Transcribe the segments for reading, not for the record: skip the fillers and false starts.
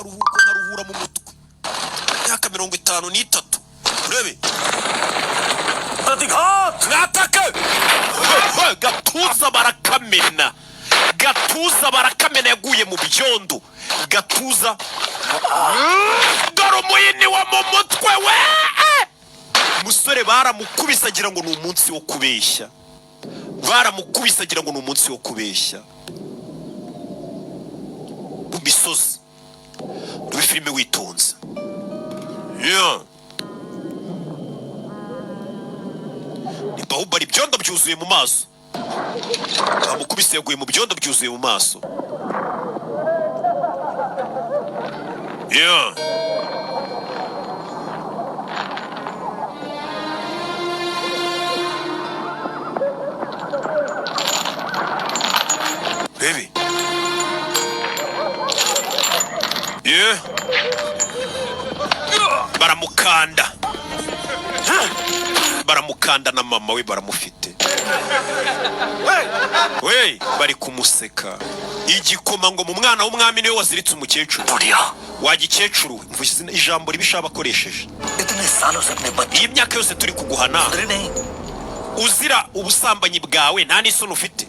karuhuko nkaruhura mu mutwe. Myaka 53 urebe nataka gatuza barakamena yaguye mu byondo gatuza dore umuyini wa mu mutwe we umusore baramukubise agira ngo ni umunsi wo kubeshya mu misozi muri filime witonze ni Bahubali ibyondo byuzuye mu maso bamukubise yaguye mu byondo byuzuye mu maso baby baramukanda na mama we baramufite we bari kumuseka igikoma ngo mu mwana w'umwami niwe waziritse umukecuru wagikecuru mvuze ijambo ribishaba akoresheje iyi myaka yose turi kuguhana uzira ubusambanyi bwawe nta n'isoni ufite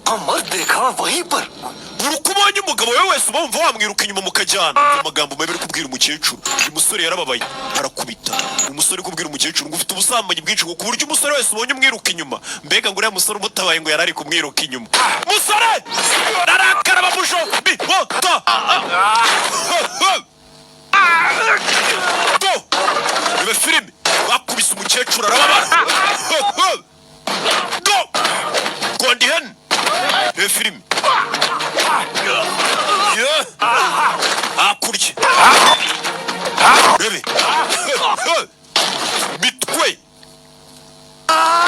urukubonye umugabo we wese ubumva wamwiruka inyuma mukajyana amagambo mabi kubwira umukecuru uyu musore yarababaye arakubita umusore kubwira umukecuru ngo ufite ubusambanyi bwinshi ku buryo umusore wese ubonye umwiruka inyuma mbega ngo uriya musore umutabaye ngo yarari kumwiruka inyuma musore narakara bamusho bota ibe filime bakubise umukecuru arababara Gondihen ibe filime hakurya rebe mitwe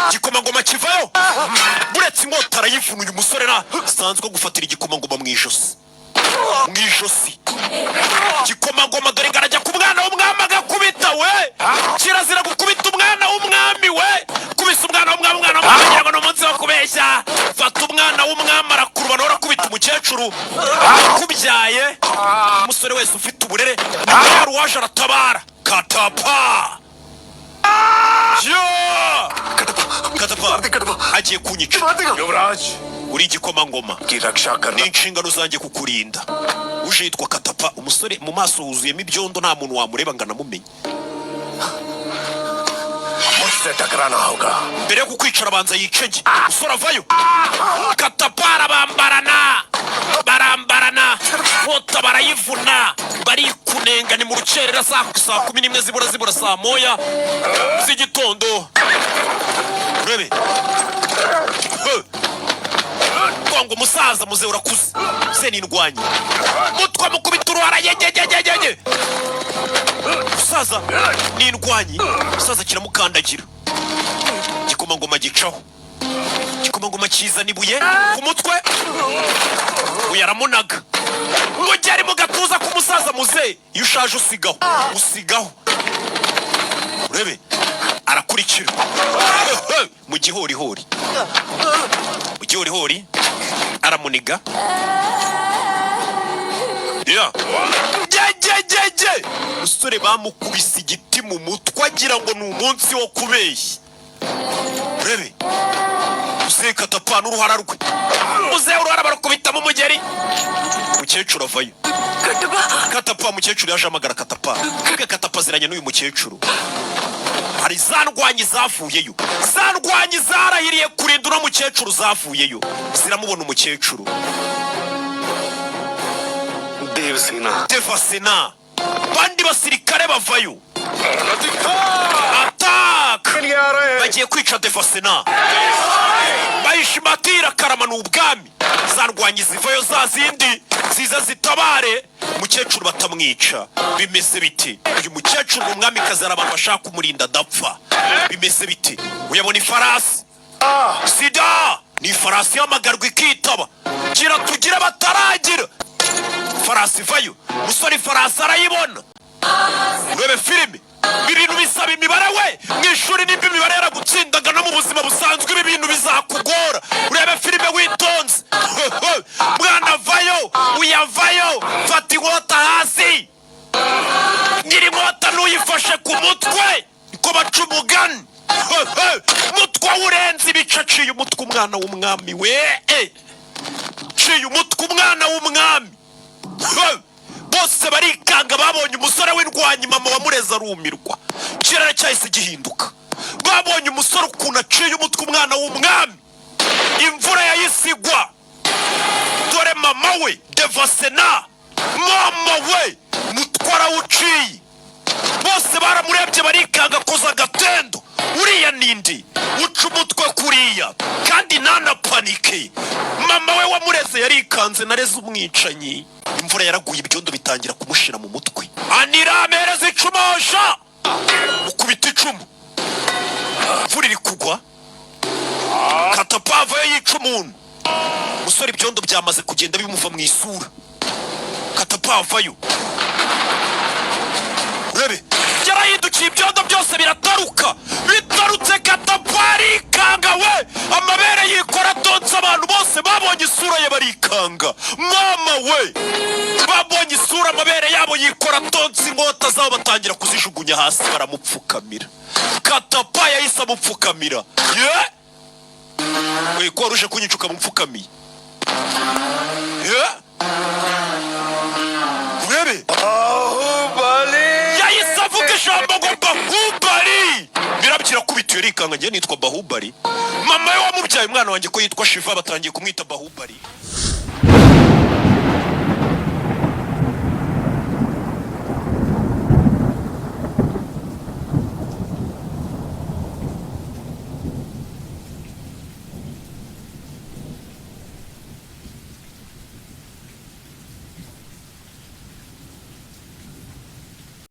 igikomangoma kivayo buretse inkota arayivunuye umusore sanzwe gufatira igikomangoma mu ijosi igikomangoma dore ngarajya ku mwana w'umwami agakubita we kirazira gukubita umwana w'umwami we kubisa umwana w'umwami agira ngo ni umunsi wo kubeshya fata umwana w'umwami arakurubana urakubita umukecuru akubyaye umusore wese ufite uburere yari uwaje aratabara katapa agiye kunyica uri igikomangoma ni inshingano zanjye kukurinda uje yitwa Katapa umusore mu maso huzuyemo ibyondo nta muntu wamureba ngo anamumenye mbere yo kukwicara abanza yicenge usora avayo Katapa barambarana nkota barayivuna barikunenga ni mu rukerera saa 11 zibura saa moya z'igitondo urebe ngo musaza muze urakuze se nindwanye mutwa mukubita uruhara yegegegegeje musaza nindwanye musaza kiramukandagira igikomangoma gicaho igikomangoma kiza nibuye ku mutwe uyaramunaga ngo cyari mu gatuza ku musaza muze iyo ushaje usigaho urebe arakurikira mu gihorihori aramuniga musore bamukubise igiti mu mutwe agira ngo ni umunsi wo kubeshya urebe muze Katapa n'uruhara rwe muze uruhara barakubitamo umugeri umukecuru avayo Katapa umukecuru yaje amagara Katapa ziranye n'uyu mukecuru hari zandwanyi zavuyeyo zandwanyi zarahiriye kurinda uno mukecuru zavuyeyo ziramubona umukecuru Devasena bandi basirikare bavayo attack bagiye kwica Devasena bayishimatira karama n'ubwami zandwanyi zivayo za zindi ziza zitabare umukecuru batamwica bimeze biti uyu mukecuru umwami kazara abantu bashaka kumurinda adapfa bimeze biti uyabona ifarasi sida ni ifarasi y'amagarwa ikitaba gira tugira bataragira farasi vayo musore farasi arayibona urebe filime ibintu bisaba imibare we mwishuri nimba imibare yaragutsindaga no mu buzima busanzwe ibi bintu bizakugora urebe filime witonze mwana vayo uyavayo fata inkota hasi mutwa urenze ibice aciye umutwe umwana w'umwami we ciye umutwe umwana w'umwami bose barikanga babonye umusore w'indwanyi mama wamureze arumirwa ikirere cyahise gihinduka babonye umusore ukuntu aciye umutwe umwana w'umwami imvura yayisigwa dore mama we devasena mama we mutwara uciye bose baramurebye barikanga koza agatendo uriya nindi uca umutwe kuriya kandi ntanapanike mama we wamureze yarikanze nareze umwicanyi imvura yaraguye ibyondo bitangira kumushira mu mutwe aniramereza icumosha mukubita icumu imvura iri kugwa katapava yo yica umuntu musore ibyondo byamaze kugenda bimuva mu isura katapavayo urebe yarahindukiye ibyondo byose birataruka bitarutse katapari ikanga we amabere yikora tonsa abantu bose babonye isura ye barikanga mama we babonye isura amabere yabo yikora tonsa inkota zabo batangira kuzijugunya hasi baramupfukamira katapa yahise amupfukamira we ko waruje kunyicuka mupfukamiye urebe yahise avuga ijambo ngo Bahubali birabikira kubitiye rikanga njye nitwa Bahubali mama we wamubyaye umwana wanjye ko yitwa Shiva batangiye kumwita Bahubali